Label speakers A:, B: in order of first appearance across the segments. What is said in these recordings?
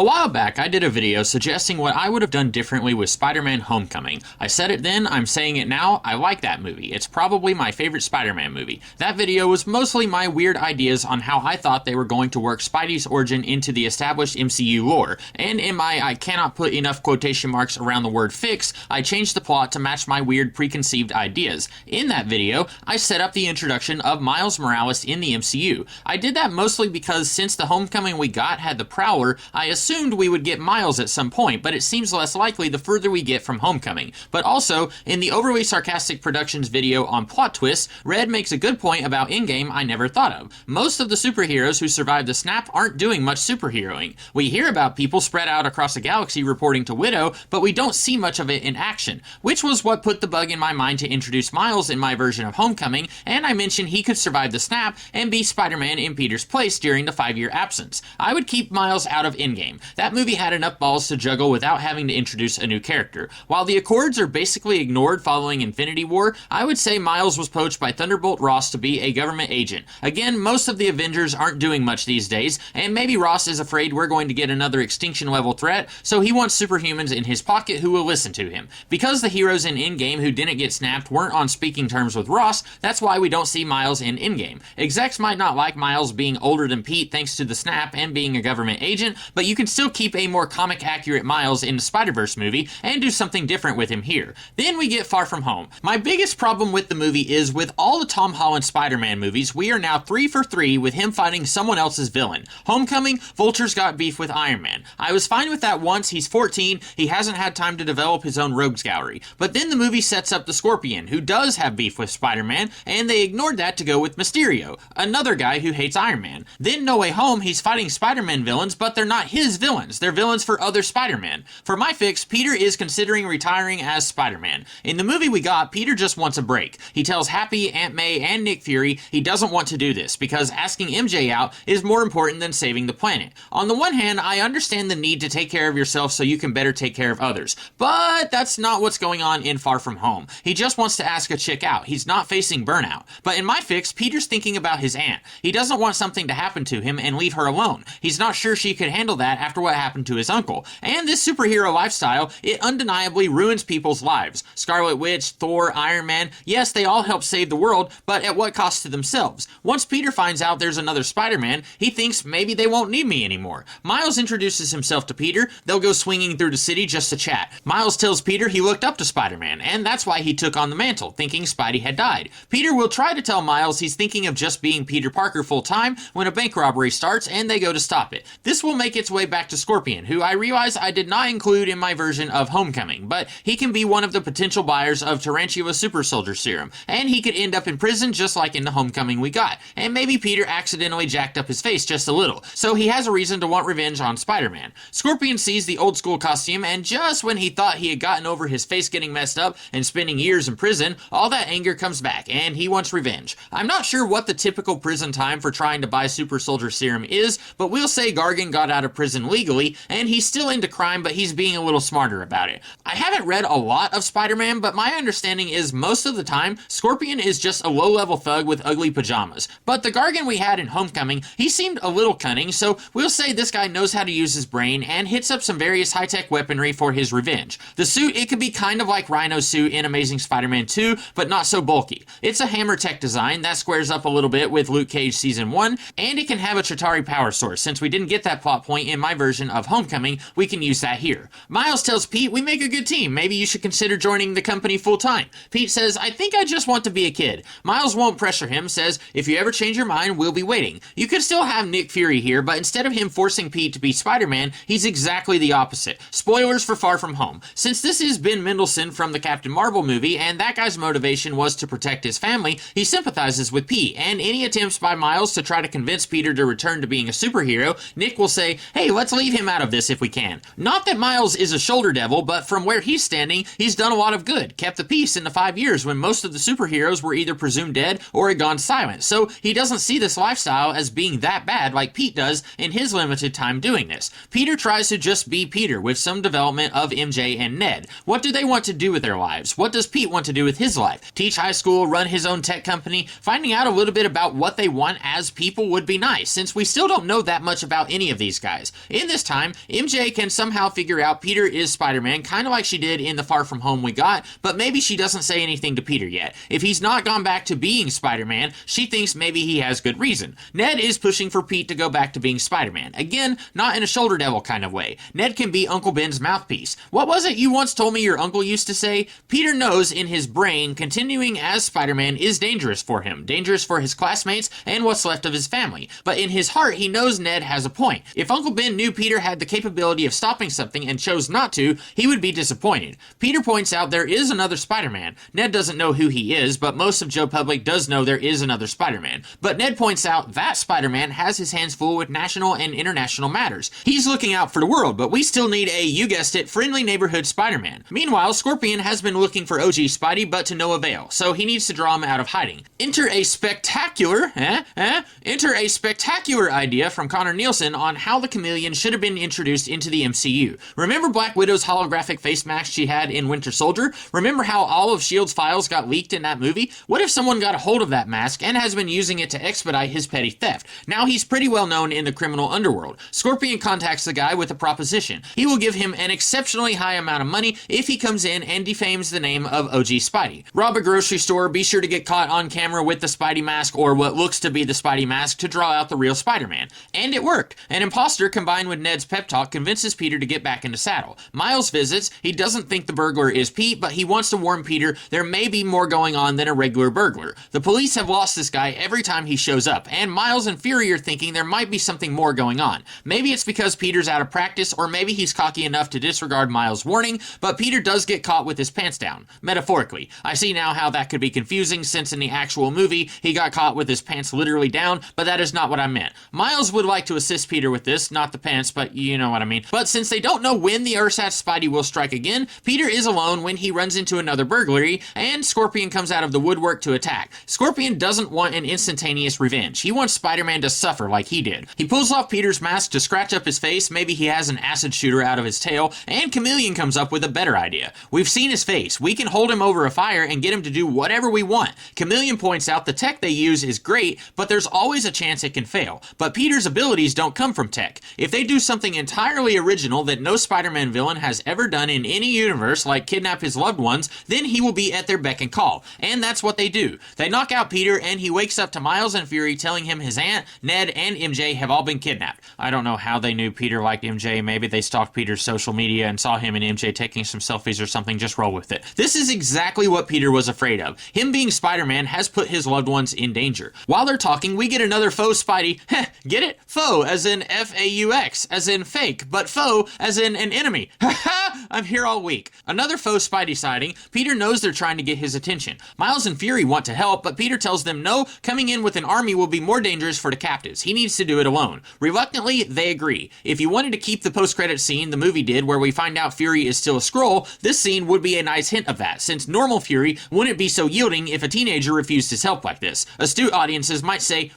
A: A while back, I did a video suggesting what I would have done differently with Spider-Man Homecoming. I said it then, I'm saying it now, I like that movie. It's probably my favorite Spider-Man movie. That video was mostly my weird ideas on how I thought they were going to work Spidey's origin into the established MCU lore, and in my I cannot put enough quotation marks around the word fix, I changed the plot to match my weird preconceived ideas. In that video, I set up the introduction of Miles Morales in the MCU. I did that mostly because since the Homecoming we got had the Prowler, I assumed we would get Miles at some point, but it seems less likely the further we get from Homecoming. But also, in the Overly Sarcastic Productions video on plot twists, Red makes a good point about Endgame I never thought of. Most of the superheroes who survive the snap aren't doing much superheroing. We hear about people spread out across the galaxy reporting to Widow, but we don't see much of it in action, which was what put the bug in my mind to introduce Miles in my version of Homecoming, and I mentioned he could survive the snap and be Spider-Man in Peter's place during the 5-year absence. I would keep Miles out of Endgame. That movie had enough balls to juggle without having to introduce a new character. While the Accords are basically ignored following Infinity War, I would say Miles was poached by Thunderbolt Ross to be a government agent. Again, most of the Avengers aren't doing much these days, and maybe Ross is afraid we're going to get another extinction-level threat, so he wants superhumans in his pocket who will listen to him. Because the heroes in Endgame who didn't get snapped weren't on speaking terms with Ross, that's why we don't see Miles in Endgame. Execs might not like Miles being older than Pete thanks to the snap and being a government agent, but you can still keep a more comic-accurate Miles in the Spider-Verse movie and do something different with him here. Then we get Far From Home. My biggest problem with the movie is with all the Tom Holland Spider-Man movies, we are now 3 for 3 with him fighting someone else's villain. Homecoming, Vulture's got beef with Iron Man. I was fine with that once, he's 14, he hasn't had time to develop his own rogues gallery. But then the movie sets up the Scorpion, who does have beef with Spider-Man, and they ignored that to go with Mysterio, another guy who hates Iron Man. Then No Way Home, he's fighting Spider-Man villains, but they're not his villains, they're villains for other Spider-Man. For my fix, Peter is considering retiring as Spider-Man. In the movie we got, Peter just wants a break. He tells Happy, Aunt May, and Nick Fury he doesn't want to do this, because asking MJ out is more important than saving the planet. On the one hand, I understand the need to take care of yourself so you can better take care of others, but that's not what's going on in Far From Home. He just wants to ask a chick out. He's not facing burnout. But in my fix, Peter's thinking about his aunt. He doesn't want something to happen to him and leave her alone. He's not sure she could handle that after what happened to his uncle. And this superhero lifestyle, it undeniably ruins people's lives. Scarlet Witch, Thor, Iron Man, yes, they all help save the world, but at what cost to themselves? Once Peter finds out there's another Spider-Man, he thinks maybe they won't need me anymore. Miles introduces himself to Peter. They'll go swinging through the city just to chat. Miles tells Peter he looked up to Spider-Man, and that's why he took on the mantle, thinking Spidey had died. Peter will try to tell Miles he's thinking of just being Peter Parker full-time when a bank robbery starts and they go to stop it. This will make its way back to Scorpion, who I realize I did not include in my version of Homecoming, but he can be one of the potential buyers of Tarantula Super Soldier Serum, and he could end up in prison just like in the Homecoming we got, and maybe Peter accidentally jacked up his face just a little, so he has a reason to want revenge on Spider-Man. Scorpion sees the old school costume, and just when he thought he had gotten over his face getting messed up and spending years in prison, all that anger comes back, and he wants revenge. I'm not sure what the typical prison time for trying to buy Super Soldier Serum is, but we'll say Gargan got out of prison legally, and he's still into crime, but he's being a little smarter about it. I haven't read a lot of Spider-Man, but my understanding is most of the time, Scorpion is just a low-level thug with ugly pajamas. But the Gargan we had in Homecoming, he seemed a little cunning, so we'll say this guy knows how to use his brain and hits up some various high-tech weaponry for his revenge. The suit, it could be kind of like Rhino's suit in Amazing Spider-Man 2, but not so bulky. It's a Hammer Tech design that squares up a little bit with Luke Cage Season 1, and it can have a Chitauri power source. Since we didn't get that plot point in my version of Homecoming, we can use that here. Miles tells Pete, we make a good team, maybe you should consider joining the company full-time. Pete says, I think I just want to be a kid. Miles won't pressure him, says, if you ever change your mind, we'll be waiting. You could still have Nick Fury here, but instead of him forcing Pete to be Spider-Man, he's exactly the opposite. Spoilers for Far From Home. Since this is Ben Mendelsohn from the Captain Marvel movie, and that guy's motivation was to protect his family, he sympathizes with Pete, and any attempts by Miles to try to convince Peter to return to being a superhero, Nick will say, hey, let's leave him out of this if we can. Not that Miles is a shoulder devil, but from where he's standing, he's done a lot of good, kept the peace in the 5 years when most of the superheroes were either presumed dead or had gone silent, so he doesn't see this lifestyle as being that bad like Pete does in his limited time doing this. Peter tries to just be Peter with some development of MJ and Ned. What do they want to do with their lives? What does Pete want to do with his life? Teach high school, run his own tech company? Finding out a little bit about what they want as people would be nice, since we still don't know that much about any of these guys. In this time, MJ can somehow figure out Peter is Spider-Man, kind of like she did in the Far From Home we got, but maybe she doesn't say anything to Peter yet. If he's not gone back to being Spider-Man, she thinks maybe he has good reason. Ned is pushing for Pete to go back to being Spider-Man. Again, not in a shoulder devil kind of way. Ned can be Uncle Ben's mouthpiece. What was it you once told me your uncle used to say? Peter knows in his brain continuing as Spider-Man is dangerous for him, dangerous for his classmates and what's left of his family. But in his heart, he knows Ned has a point. If Uncle Ben knew Peter had the capability of stopping something and chose not to, he would be disappointed. Peter points out there is another Spider-Man. Ned doesn't know who he is, but most of Joe Public does know there is another Spider-Man. But Ned points out that Spider-Man has his hands full with national and international matters. He's looking out for the world, but we still need a, you guessed it, friendly neighborhood Spider-Man. Meanwhile, Scorpion has been looking for OG Spidey, but to no avail, so he needs to draw him out of hiding. Enter a spectacular idea from Connor Nielsen on how the Chameleon should have been introduced into the MCU. Remember Black Widow's holographic face mask she had in Winter Soldier? Remember how all of S.H.I.E.L.D.'s files got leaked in that movie? What if someone got a hold of that mask and has been using it to expedite his petty theft? Now he's pretty well known in the criminal underworld. Scorpion contacts the guy with a proposition. He will give him an exceptionally high amount of money if he comes in and defames the name of OG Spidey. Rob a grocery store, be sure to get caught on camera with the Spidey mask or what looks to be the Spidey mask to draw out the real Spider-Man. And it worked. An imposter combined with Ned's pep talk convinces Peter to get back into saddle. Miles visits. He doesn't think the burglar is Pete, but he wants to warn Peter there may be more going on than a regular burglar. The police have lost this guy every time he shows up, and Miles and Fury are thinking there might be something more going on. Maybe it's because Peter's out of practice, or maybe he's cocky enough to disregard Miles' warning, but Peter does get caught with his pants down. Metaphorically. I see now how that could be confusing, since in the actual movie, he got caught with his pants literally down, but that is not what I meant. Miles would like to assist Peter with this, not the pants, but you know what I mean. But since they don't know when the ersatz Spidey will strike again, Peter is alone when he runs into another burglary, and Scorpion comes out of the woodwork to attack. Scorpion doesn't want an instantaneous revenge. He wants Spider-Man to suffer like he did. He pulls off Peter's mask to scratch up his face, maybe he has an acid shooter out of his tail, and Chameleon comes up with a better idea. We've seen his face. We can hold him over a fire and get him to do whatever we want. Chameleon points out the tech they use is great, but there's always a chance it can fail. But Peter's abilities don't come from tech. If they do something entirely original that no Spider-Man villain has ever done in any universe, like kidnap his loved ones, then he will be at their beck and call. And that's what they do. They knock out Peter, and he wakes up to Miles and Fury telling him his aunt, Ned, and MJ have all been kidnapped. I don't know how they knew Peter liked MJ. Maybe they stalked Peter's social media and saw him and MJ taking some selfies or something. Just roll with it. This is exactly what Peter was afraid of. Him being Spider-Man has put his loved ones in danger. While they're talking, we get another faux Spidey. Heh, get it? Faux, as in F-A-U-X, as in fake, but foe, as in an enemy. Ha ha! I'm here all week. Another faux Spidey sighting. Peter knows they're trying to get his attention. Miles and Fury want to help, but Peter tells them no, coming in with an army will be more dangerous for the captives. He needs to do it alone. Reluctantly, they agree. If you wanted to keep the post-credit scene the movie did where we find out Fury is still a Skrull, this scene would be a nice hint of that, since normal Fury wouldn't be so yielding if a teenager refused his help like this. Astute audiences might say,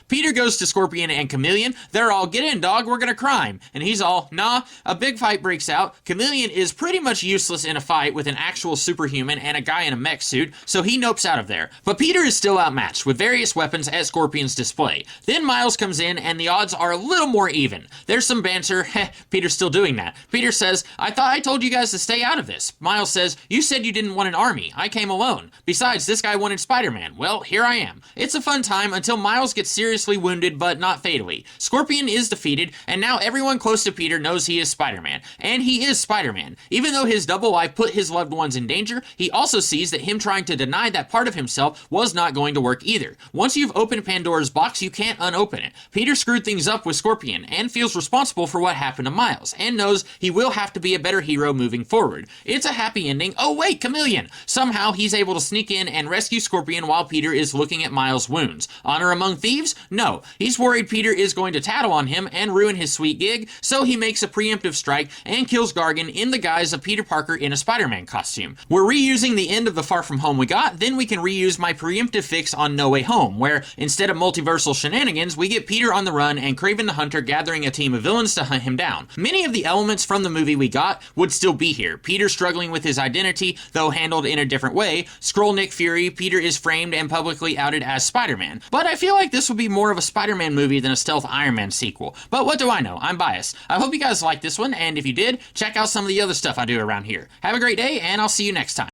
A: Peter goes to Scorpion and Chameleon. They're all, get in, dog, we're gonna crime. And he's all, nah. A big fight breaks out. Chameleon is pretty much useless in a fight with an actual superhuman and a guy in a mech suit, so he nopes out of there. But Peter is still outmatched, with various weapons at Scorpion's display. Then Miles comes in, and the odds are a little more even. There's some banter. Heh, Peter's still doing that. Peter says, I thought I told you guys to stay out of this. Miles says, you said you didn't want an army. I came alone. Besides, this guy wanted Spider-Man. Well, here I am. It's a fun time until Miles gets seriously wounded, but not fatally. Scorpion is defeated, and now everyone close to Peter knows he is Spider-Man. And he is Spider-Man. Even though his double life put his loved ones in danger, he also sees that him trying to deny that part of himself was not going to work either. Once you've opened Pandora's box, you can't unopen it. Peter screwed things up with Scorpion, and feels responsible for what happened to Miles, and knows he will have to be a better hero moving forward. It's a happy ending. Oh wait, Chameleon! Somehow he's able to sneak in and rescue Scorpion while Peter is looking at Miles' wounds. Honor among thieves? No. He's worried Peter is going to tattle on him and ruin his sweet gig, so he makes a preemptive strike and kills Gargan bargain in the guise of Peter Parker in a Spider-Man costume. We're reusing the end of the Far From Home we got, then we can reuse my preemptive fix on No Way Home, where instead of multiversal shenanigans, we get Peter on the run and Kraven the Hunter gathering a team of villains to hunt him down. Many of the elements from the movie we got would still be here. Peter struggling with his identity, though handled in a different way. Skrull Nick Fury, Peter is framed and publicly outed as Spider-Man. But I feel like this would be more of a Spider-Man movie than a stealth Iron Man sequel. But what do I know? I'm biased. I hope you guys liked this one, and if you did, check out some of the other stuff I do around here. Have a great day, and I'll see you next time.